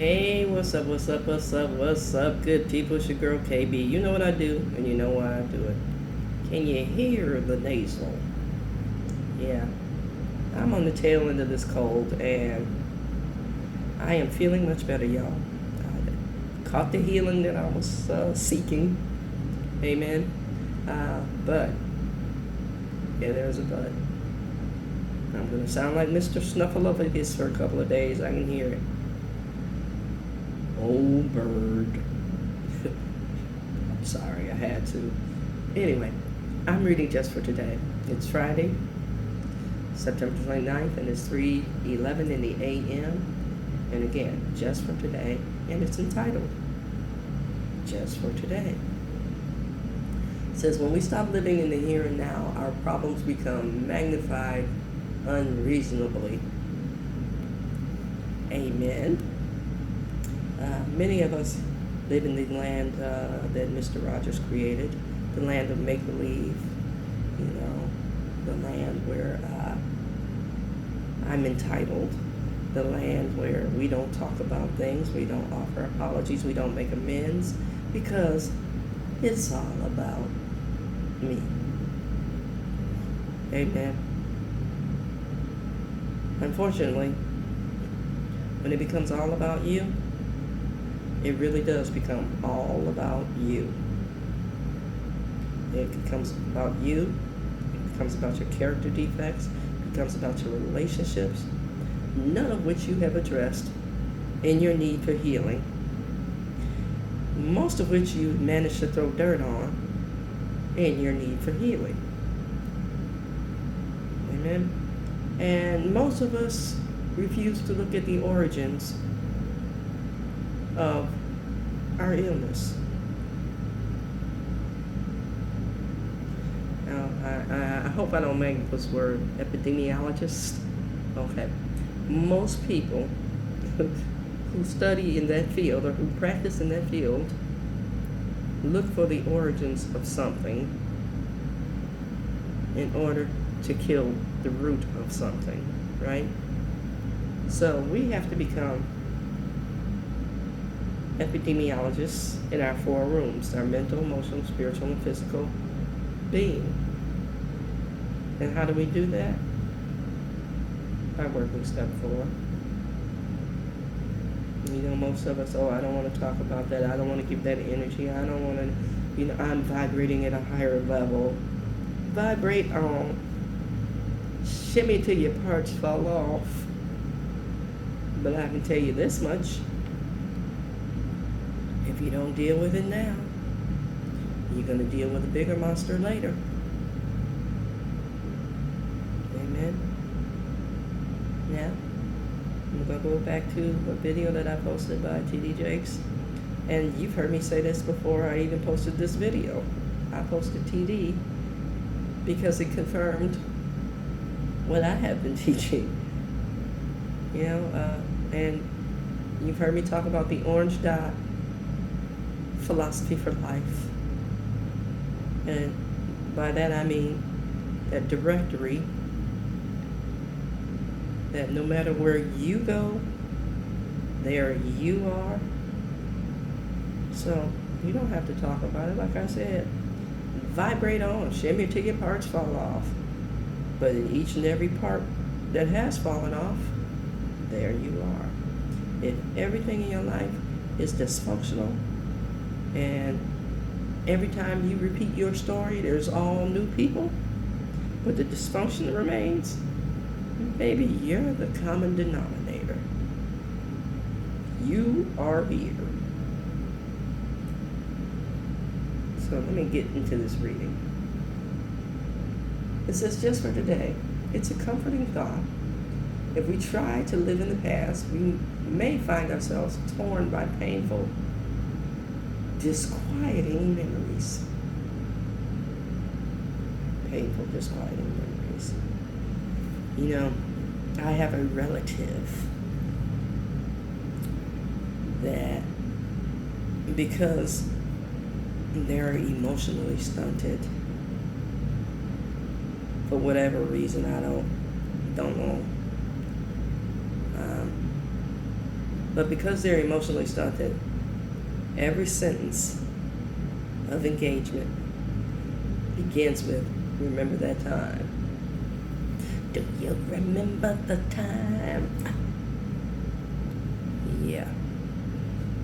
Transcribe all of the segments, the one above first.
Hey, what's up, what's up, what's up, what's up, good people? It's your girl KB. You know what I do, and you know why I do it. Can you hear the nasal? Yeah, I'm on the tail end of this cold, and I am feeling much better, y'all. I caught the healing that I was seeking. Amen. But, yeah, there's a but. I'm going to sound like Mr. Snuffleupagus for a couple of days. I can hear it. Oh, bird. I'm sorry, I had to. Anyway, I'm reading just for today. It's Friday, September 29th, and it's 3:11 in the a.m. And again, just for today, and it's entitled Just for Today. It says, when we stop living in the here and now, our problems become magnified unreasonably. Amen. Many of us live in the land that Mr. Rogers created, the land of make-believe, the land where I'm entitled, the land where we don't talk about things, we don't offer apologies, we don't make amends, because it's all about me. Amen. Unfortunately, when it becomes all about you, it really does become all about you. It becomes about you. It becomes about your character defects. It becomes about your relationships, none of which you have addressed in your need for healing. Most of which you managed to throw dirt on in your need for healing. Amen. And most of us refuse to look at the origins of our illness. Now, I hope I don't make this word epidemiologist. Okay. Most people who study in that field or who practice in that field look for the origins of something in order to kill the root of something, right? So we have to become epidemiologists in our four rooms, our mental, emotional, spiritual, and physical being. And how do we do that? By working step 4. Most of us, I don't want to talk about that. I don't want to give that energy. I don't want to, I'm vibrating at a higher level. Vibrate on. Shimmy till your parts fall off. But I can tell you this much. If you don't deal with it now, you're going to deal with a bigger monster later. Amen. Now, I'm going to go back to a video that I posted by TD Jakes. And you've heard me say this before I even posted this video. I posted TD because it confirmed what I have been teaching. And you've heard me talk about the orange dot philosophy for life. And by that I mean that directory that no matter where you go, there you are. So you don't have to talk about it. Like I said, vibrate on, shimmy till your parts fall off. But in each and every part that has fallen off, there you are. If everything in your life is dysfunctional, and every time you repeat your story, there's all new people, but the dysfunction remains, baby, you're the common denominator. You are here. So let me get into this reading. It says, just for today, it's a comforting thought. If we try to live in the past, we may find ourselves torn by painful, disquieting memories. Painful, disquieting memories. I have a relative that, because they're emotionally stunted, for whatever reason, I don't know. But because they're emotionally stunted, every sentence of engagement begins with, remember that time. Do you remember the time? Yeah.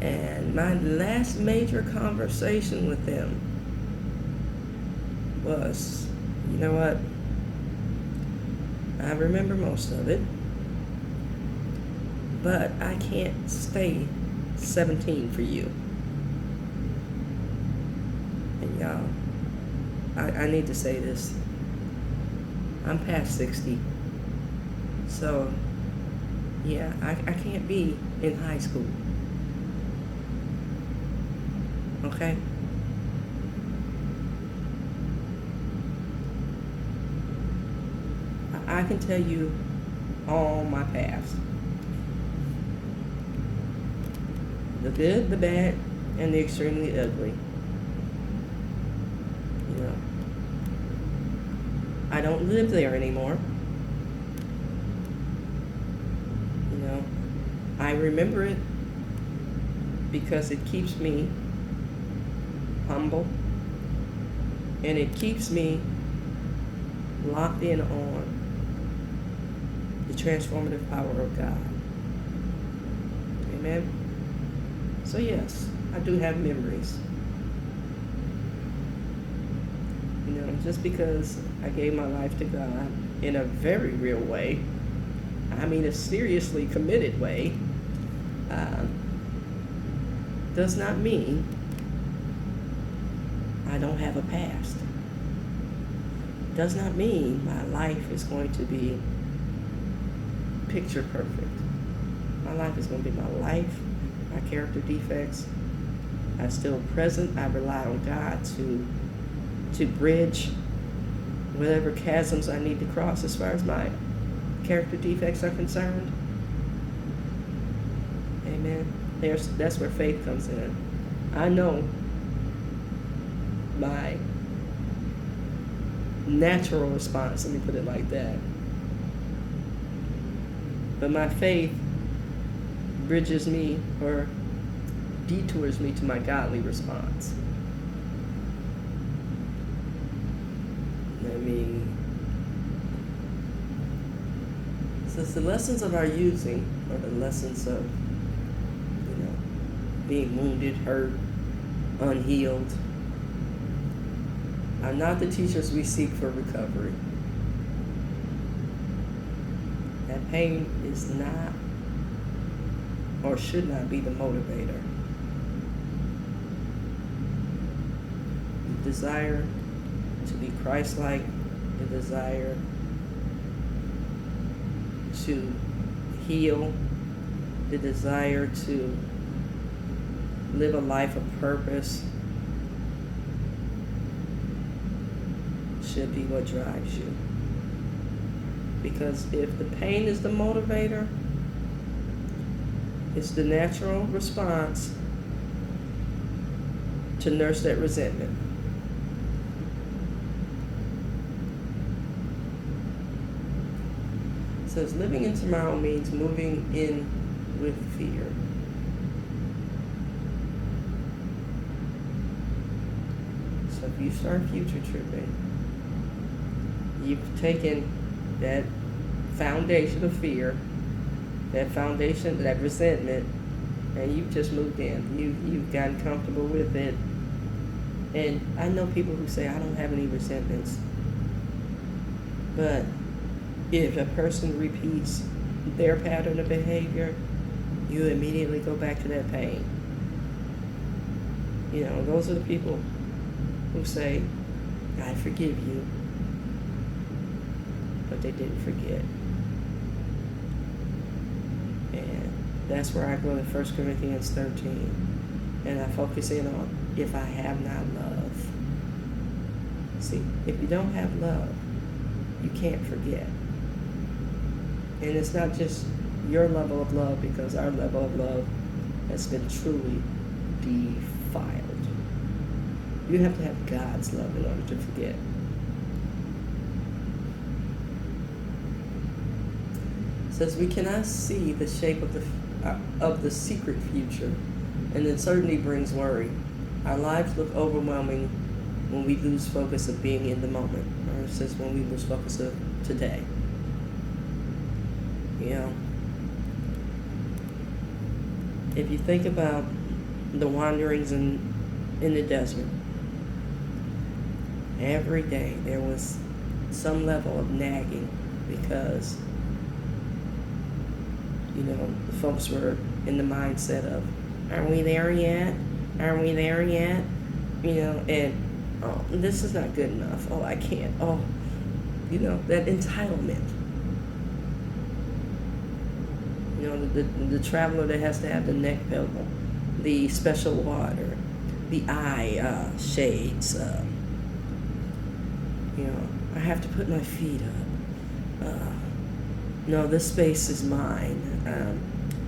And my last major conversation with them was, you know what? I remember most of it, but I can't stay 17 for you. And y'all, I need to say this. I'm past 60. So, yeah, I can't be in high school. Okay? I can tell you all my past. The good, the bad, and the extremely ugly. You know, I don't live there anymore. You know, I remember it because it keeps me humble and it keeps me locked in on the transformative power of God. Amen. So yes, I do have memories. You know, just because I gave my life to God in a very real way, I mean a seriously committed way, does not mean I don't have a past. Does not mean my life is going to be picture perfect. My life is going to be my life, my character defects are still present. I rely on God to bridge whatever chasms I need to cross as far as my character defects are concerned. Amen. That's where faith comes in. I know my natural response, let me put it like that. But my faith bridges me or detours me to my godly response. I mean, since the lessons of our using are the lessons of, you know, being wounded, hurt, unhealed, are not the teachers we seek for recovery. That pain is not or should not be the motivator. The desire to be Christ-like, the desire to heal, the desire to live a life of purpose should be what drives you. Because if the pain is the motivator, it's the natural response to nurse that resentment. It says living in tomorrow means moving in with fear. So if you start future tripping, you've taken that foundation of fear, that foundation, that resentment, and you've just moved in. You've gotten comfortable with it. And I know people who say, I don't have any resentments. But if a person repeats their pattern of behavior, you immediately go back to that pain. You know, those are the people who say, I forgive you, but they didn't forget. And that's where I go to 1 Corinthians 13. And I focus in on, if I have not love. See, if you don't have love, you can't forget. And it's not just your level of love, because our level of love has been truly defiled. You have to have God's love in order to forget. It says we cannot see the shape of of the secret future, and uncertainty brings worry. Our lives look overwhelming when we lose focus of being in the moment, or it says when we lose focus of today. You know, if you think about the wanderings in the desert, every day there was some level of nagging because, you know, the folks were in the mindset of, are we there yet? Are we there yet? You know, and oh, this is not good enough. Oh, I can't. Oh, you know, that entitlement. You know, the traveler that has to have the neck pillow, the special water, the eye shades. You know, I have to put my feet up. No, this space is mine.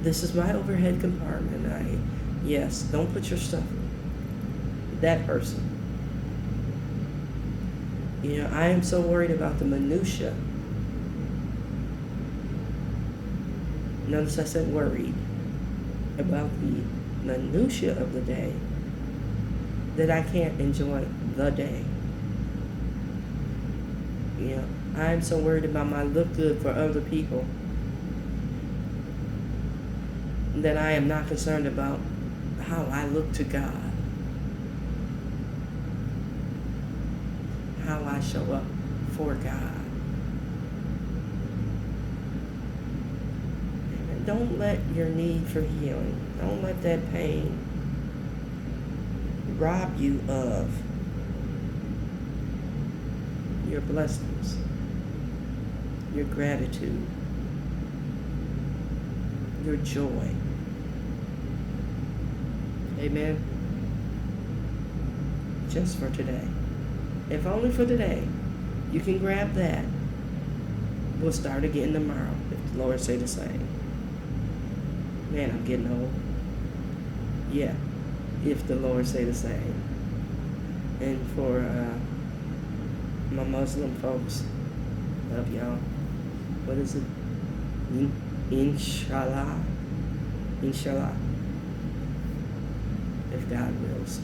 This is my overhead compartment. Yes, don't put your stuff. That person. You know, I am so worried about the minutia. Notice I said worried about the minutia of the day that I can't enjoy the day. You know, I'm so worried about my look good for other people that I am not concerned about how I look to God, how I show up for God. And don't let your need for healing, don't let that pain rob you of your blessings, your gratitude, your joy. Amen. Just for today. If only for today. You can grab that. We'll start again tomorrow, if the Lord say the same. Man, I'm getting old. Yeah, if the Lord say the same. And for my Muslim folks, love y'all. What is it? Inshallah. Inshallah. If God wills.